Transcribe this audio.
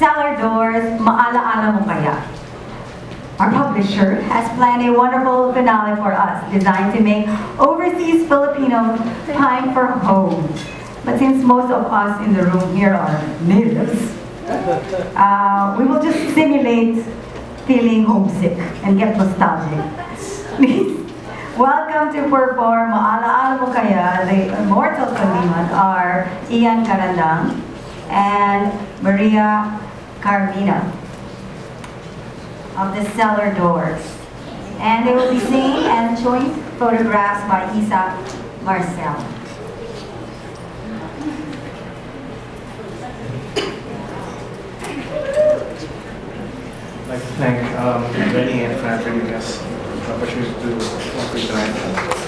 Cellar Doors, Maala-ala Mo Kaya. Our publisher has planned a wonderful finale for us, designed to make overseas Filipinos pine for home. But since most of us in the room here are natives, we will just simulate feeling homesick and get nostalgic. Please welcome to perform Maala-ala Mo Kaya, the immortal Kaliman are Ian Carandang and Maria Carmina of the Cellar Doors. And they will be singing and showing photographs by Isa Marcel. I'd like to thank Rennie and Fran for giving us the opportunity to work with tonight.